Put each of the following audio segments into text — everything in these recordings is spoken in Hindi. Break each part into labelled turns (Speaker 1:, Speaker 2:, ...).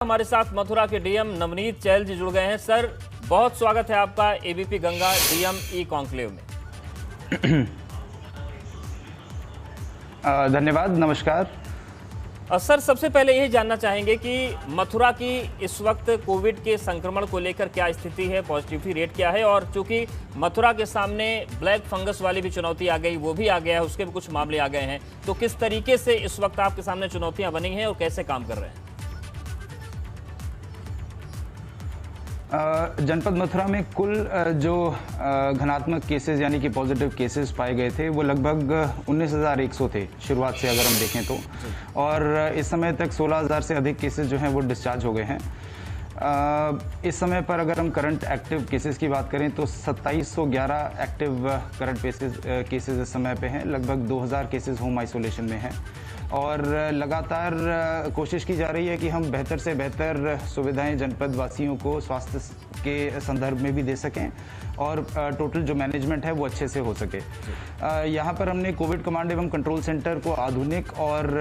Speaker 1: हमारे साथ मथुरा के डीएम नवनीत चहल जी जुड़ गए हैं। सर, बहुत स्वागत है आपका ABP Ganga DM e conclave में।
Speaker 2: धन्यवाद, नमस्कार।
Speaker 1: सर, सबसे पहले यही जानना चाहेंगे कि मथुरा की इस वक्त कोविड के संक्रमण को लेकर क्या स्थिति है, पॉजिटिविटी रेट क्या है, और चूंकि मथुरा के सामने ब्लैक फंगस वाली भी चुनौती आ गई, वो भी आ गया है, उसके भी कुछ मामले आ गए हैं, तो किस तरीके से इस वक्त आपके सामने चुनौतियां बनी हैं और कैसे काम कर रहे हैं?
Speaker 2: जनपद मथुरा में कुल जो घनात्मक केसेस यानी कि पॉजिटिव केसेस पाए गए थे वो लगभग 19,100 थे शुरुआत से अगर हम देखें तो, और इस समय तक 16,000 से अधिक केसेस जो हैं वो डिस्चार्ज हो गए हैं। इस समय पर अगर हम करंट एक्टिव केसेस की बात करें तो 2711 एक्टिव करंट केसेस इस समय पे हैं। लगभग 2000 केसेस होम आइसोलेशन में हैं और लगातार कोशिश की जा रही है कि हम बेहतर से बेहतर सुविधाएं जनपद वासियों को स्वास्थ्य के संदर्भ में भी दे सकें और टोटल जो मैनेजमेंट है वो अच्छे से हो सके। यहाँ पर हमने कोविड कमांड एवं कंट्रोल सेंटर को आधुनिक और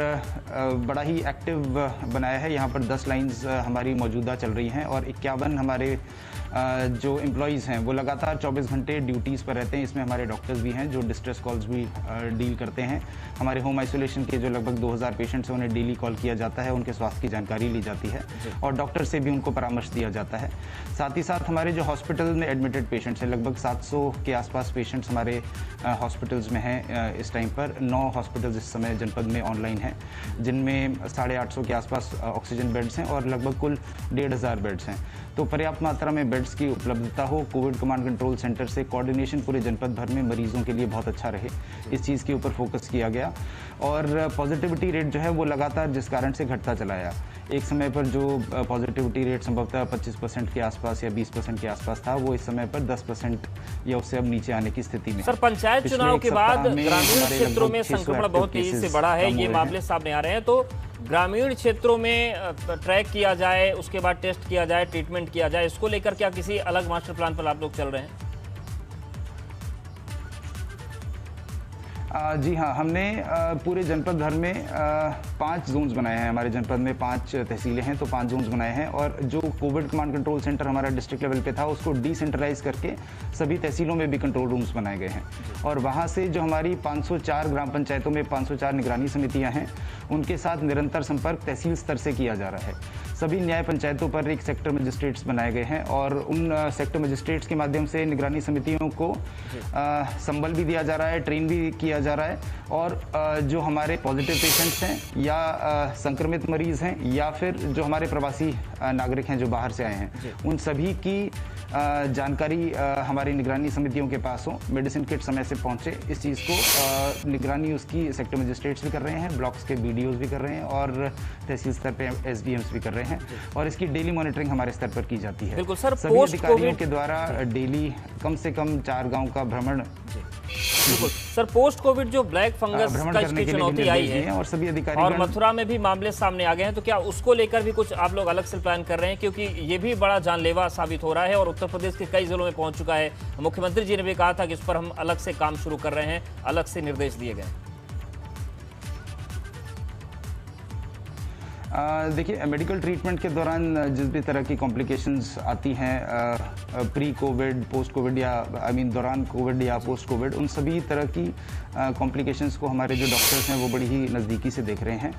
Speaker 2: बड़ा ही एक्टिव बनाया है। यहाँ पर 10 लाइंस हमारी मौजूदा चल रही हैं और 51 हमारे जो एम्प्लॉयज़ हैं वो लगातार 24 घंटे ड्यूटीज़ पर रहते हैं। इसमें हमारे डॉक्टर्स भी हैं जो डिस्ट्रेस कॉल्स भी डील करते हैं। हमारे होम आइसोलेशन के जो लगभग 2000 पेशेंट्स हैं उन्हें डेली कॉल किया जाता है, उनके स्वास्थ्य की जानकारी ली जाती है और डॉक्टर से भी उनको परामर्श दिया जाता है। साथ ही साथ हमारे जो हॉस्पिटल में एडमिटेड पेशेंट्स हैं, लगभग 700 के आसपास पेशेंट्स हमारे हॉस्पिटल्स में हैं इस टाइम पर। 9 हॉस्पिटल्स इस समय जनपद में ऑनलाइन हैं, जिनमें 850 के आसपास ऑक्सीजन बेड्स हैं और लगभग कुल 1,500 बेड्स हैं। तो पर्याप्त मात्रा में बेड्स की उपलब्धता हो, कोविड कमांड कंट्रोल सेंटर से कोऑर्डिनेशन पूरे जनपद भर में मरीजों के लिए बहुत अच्छा रहे, इस चीज़ के ऊपर फोकस किया गया। और पॉजिटिविटी रेट जो है वो लगातार जिस कारण से घटता चला आया। एक समय पर जो पॉजिटिविटी रेट संभवतः 25% के आसपास या 20% के आसपास था, वो इस समय पर 10% या उससे अब नीचे आने की स्थिति में।
Speaker 1: सर, पंचायत चुनाव के बाद ग्रामीण क्षेत्रों में संक्रमण बहुत तेजी से बढ़ा है, ये मामले सामने आ रहे हैं। तो ग्रामीण क्षेत्रों में ट्रैक किया जाए, उसके बाद टेस्ट किया जाए, ट्रीटमेंट किया जाए, इसको लेकर क्या किसी अलग मास्टर प्लान पर आप लोग चल रहे हैं?
Speaker 2: जी हाँ, हमने पूरे जनपद भर में 5 जोन्स बनाए हैं। हमारे जनपद में 5 तहसीलें हैं तो 5 जोन्स बनाए हैं और जो कोविड कमांड कंट्रोल सेंटर हमारा डिस्ट्रिक्ट लेवल पे था उसको डिसेंट्रलाइज करके सभी तहसीलों में भी कंट्रोल रूम्स बनाए गए हैं और वहाँ से जो हमारी 504 ग्राम पंचायतों में 504 निगरानी समितियाँ हैं उनके साथ निरंतर संपर्क तहसील स्तर से किया जा रहा है। सभी न्याय पंचायतों पर एक सेक्टर मजिस्ट्रेट्स बनाए गए हैं और उन सेक्टर मजिस्ट्रेट्स के माध्यम से निगरानी समितियों को संबल भी दिया जा रहा है, ट्रेन भी किया जा रहा है और जो हमारे पॉजिटिव पेशेंट्स हैं या संक्रमित मरीज हैं या फिर जो हमारे प्रवासी नागरिक हैं जो बाहर से आए हैं, उन सभी की जानकारी हमारी निगरानी समितियों के पास हो, मेडिसिन किट समय से पहुंचे, इस चीज़ को निगरानी उसकी सेक्टर मजिस्ट्रेट्स भी कर रहे हैं, ब्लॉक्स के बीडीओज भी कर रहे हैं और तहसील स्तर पे एसडीएम्स भी कर रहे हैं और इसकी डेली मॉनिटरिंग हमारे स्तर पर की जाती है।
Speaker 1: बिल्कुल सर,
Speaker 2: सभी अधिकारियों के द्वारा डेली कम से कम 4 गाँव का भ्रमण।
Speaker 1: बिल्कुल सर, पोस्ट कोविड जो ब्लैक फंगस का इसकी चुनौती आई है
Speaker 2: और सभी अधिकारी
Speaker 1: और मथुरा में भी मामले सामने आ गए हैं, तो क्या उसको लेकर भी कुछ आप लोग अलग से प्लान कर रहे हैं? क्योंकि ये भी बड़ा जानलेवा साबित हो रहा है और उत्तर प्रदेश के कई जिलों में पहुंच चुका है। मुख्यमंत्री जी ने भी कहा था कि इस पर हम अलग से काम शुरू कर रहे हैं, अलग से निर्देश दिए गए।
Speaker 2: देखिए, मेडिकल ट्रीटमेंट के दौरान जिस भी तरह की कॉम्प्लिकेशंस आती हैं, प्री कोविड, पोस्ट कोविड या दौरान कोविड या पोस्ट कोविड, उन सभी तरह की कॉम्प्लिकेशंस को हमारे जो डॉक्टर्स हैं वो बड़ी ही नज़दीकी से देख रहे हैं।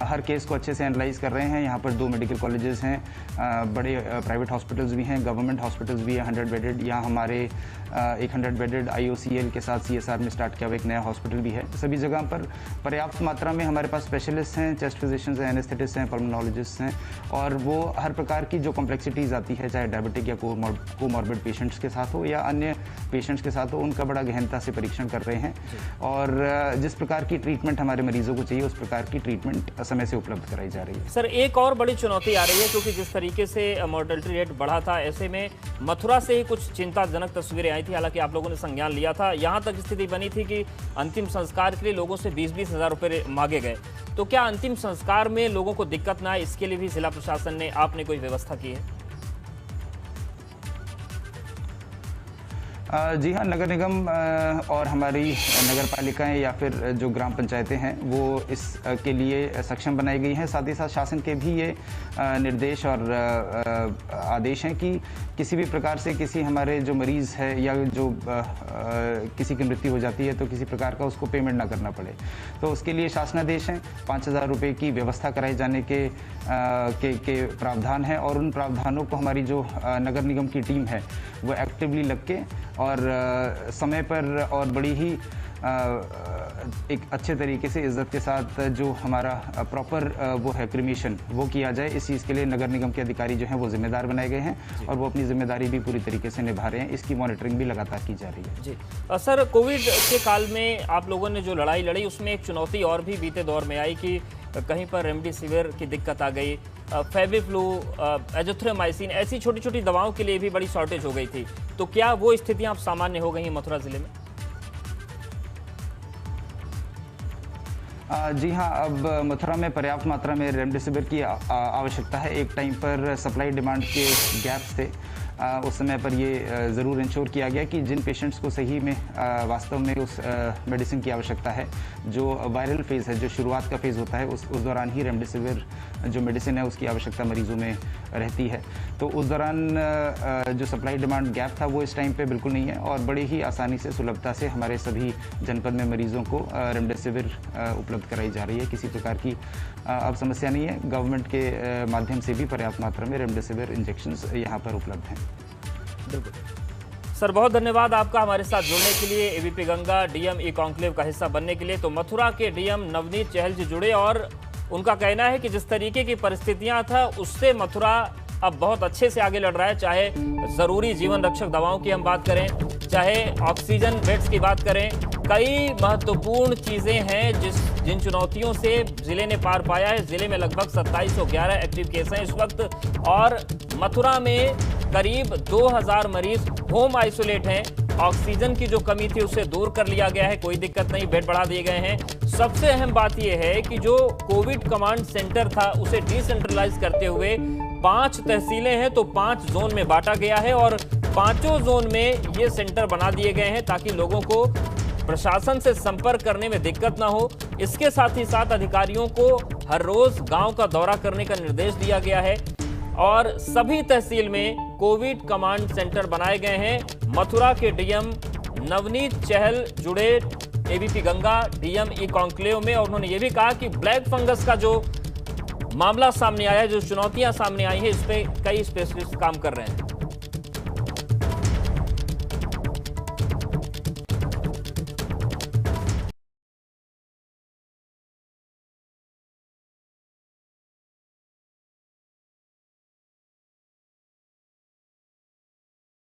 Speaker 2: हर केस को अच्छे से एनालाइज कर रहे हैं। यहाँ पर 2 मेडिकल कॉलेजेस हैं, बड़े प्राइवेट हॉस्पिटल्स भी हैं, गवर्नमेंट हॉस्पिटल्स भी हैं 100 बेडेड। यहाँ हमारे 100 बेडेड IOCL के साथ CSR में स्टार्ट किया हुआ एक नया हॉस्पिटल भी है। सभी जगह पर पर्याप्त मात्रा में हमारे पास स्पेशलिस्ट हैं, चेस्ट फिजिशियंस हैं, एनेस्थेटिस्ट हैं, पल्मोनोलॉजिस्ट हैं और वो हर प्रकार की जो कॉम्प्लेक्सिटीज़ आती है, चाहे डायबिटिक या कोमॉर्बिड पेशेंट्स के साथ हो या अन्य पेशेंट्स के साथ हो, उनका बड़ा गहनता से परीक्षण कर रहे हैं और जिस प्रकार की ट्रीटमेंट हमारे मरीजों को चाहिए उस प्रकार की ट्रीटमेंट समय से उपलब्ध कराई जा रही है।
Speaker 1: सर, एक और बड़ी चुनौती आ रही है क्योंकि जिस तरीके से मॉर्टेलिटी रेट बढ़ा था, ऐसे में मथुरा से ही कुछ चिंताजनक तस्वीरें आई थी। हालांकि आप लोगों ने संज्ञान लिया था, यहाँ तक स्थिति बनी थी कि अंतिम संस्कार के लिए लोगों से 20-20 हज़ार रुपये मांगे गए। तो क्या अंतिम संस्कार में लोगों को दिक्कत ना आए, इसके लिए भी जिला प्रशासन ने आपने कोई व्यवस्था की है?
Speaker 2: जी हाँ, नगर निगम और हमारी नगर पालिकाएं या फिर जो ग्राम पंचायतें हैं वो इस के लिए सक्षम बनाई गई हैं। साथ ही साथ शासन के भी ये निर्देश और आदेश हैं कि किसी भी प्रकार से किसी हमारे जो मरीज़ है या जो किसी की मृत्यु हो जाती है तो किसी प्रकार का उसको पेमेंट ना करना पड़े, तो उसके लिए शासनादेश हैं। 5,000 रुपये की व्यवस्था कराए जाने के प्रावधान हैं और उन प्रावधानों को हमारी जो नगर निगम की टीम है वो एक्टिवली लग के और समय पर और बड़ी ही एक अच्छे तरीके से इज्जत के साथ जो हमारा प्रॉपर वो है क्रिमेशन वो किया जाए, इस चीज़ के लिए नगर निगम के अधिकारी जो हैं वो जिम्मेदार बनाए गए हैं और वो अपनी जिम्मेदारी भी पूरी तरीके से निभा रहे हैं। इसकी मॉनिटरिंग भी लगातार की जा रही है।
Speaker 1: जी सर, कोविड के काल में आप लोगों ने जो लड़ाई लड़ी उसमें एक चुनौती और भी बीते दौर में आई कि कहीं पर रेमडेसिविर की दिक्कत आ गई, फेविफ्लू, एजिथ्रोमाइसिन, ऐसी छोटी छोटी दवाओं के लिए भी बड़ी शॉर्टेज हो गई थी। तो क्या वो स्थितियां अब सामान्य हो गई हैं मथुरा जिले में?
Speaker 2: जी हाँ, अब मथुरा में पर्याप्त मात्रा में रेमडेसिविर की आवश्यकता है। एक टाइम पर सप्लाई डिमांड के गैप्स थे, उस समय पर ये ज़रूर इंश्योर किया गया कि जिन पेशेंट्स को सही में वास्तव में उस मेडिसिन की आवश्यकता है, जो वायरल फेज़ है, जो शुरुआत का फेज़ होता है, उस दौरान ही रेमडेसिविर जो मेडिसिन है उसकी आवश्यकता मरीज़ों में रहती है। तो उस दौरान जो सप्लाई डिमांड गैप था वो इस टाइम पे बिल्कुल नहीं है और बड़ी ही आसानी से सुलभता से हमारे सभी जनपद में मरीज़ों को रेमडेसिविर उपलब्ध कराई जा रही है। किसी प्रकार की अब समस्या नहीं है। गवर्नमेंट के माध्यम से भी पर्याप्त मात्रा में रेमडेसिविर इंजेक्शंस यहाँ पर उपलब्ध हैं।
Speaker 1: बिल्कुल सर, बहुत धन्यवाद आपका हमारे साथ जुड़ने के लिए, ABP Ganga DM e conclave का हिस्सा बनने के लिए। तो मथुरा के डीएम नवनीत चहल जी जुड़े और उनका कहना है कि जिस तरीके की परिस्थितियां था उससे मथुरा अब बहुत अच्छे से आगे लड़ रहा है। चाहे ज़रूरी जीवन रक्षक दवाओं की हम बात करें, चाहे ऑक्सीजन बेड्स की बात करें, कई महत्वपूर्ण चीज़ें हैं जिन चुनौतियों से ज़िले ने पार पाया है। ज़िले में लगभग 2711 एक्टिव केस हैं इस वक्त और मथुरा में करीब 2000 मरीज होम आइसोलेट हैं। ऑक्सीजन की जो कमी थी उसे दूर कर लिया गया है, कोई दिक्कत नहीं, बेड बढ़ा दिए गए हैं। सबसे अहम बात यह है कि जो कोविड कमांड सेंटर था उसे डिसेंट्रलाइज करते हुए 5 तहसीलें हैं तो 5 जोन में बांटा गया है और 5 जोन में ये सेंटर बना दिए गए हैं ताकि लोगों को प्रशासन से संपर्क करने में दिक्कत ना हो। इसके साथ ही साथ अधिकारियों को हर रोज गांव का दौरा करने का निर्देश दिया गया है और सभी तहसील में कोविड कमांड सेंटर बनाए गए हैं। मथुरा के डीएम नवनीत चहल जुड़े ABP Ganga DM e conclave में और उन्होंने ये भी कहा कि ब्लैक फंगस का जो मामला सामने आया है, जो चुनौतियां सामने आई हैं, इस पे कई स्पेशलिस्ट काम कर रहे हैं।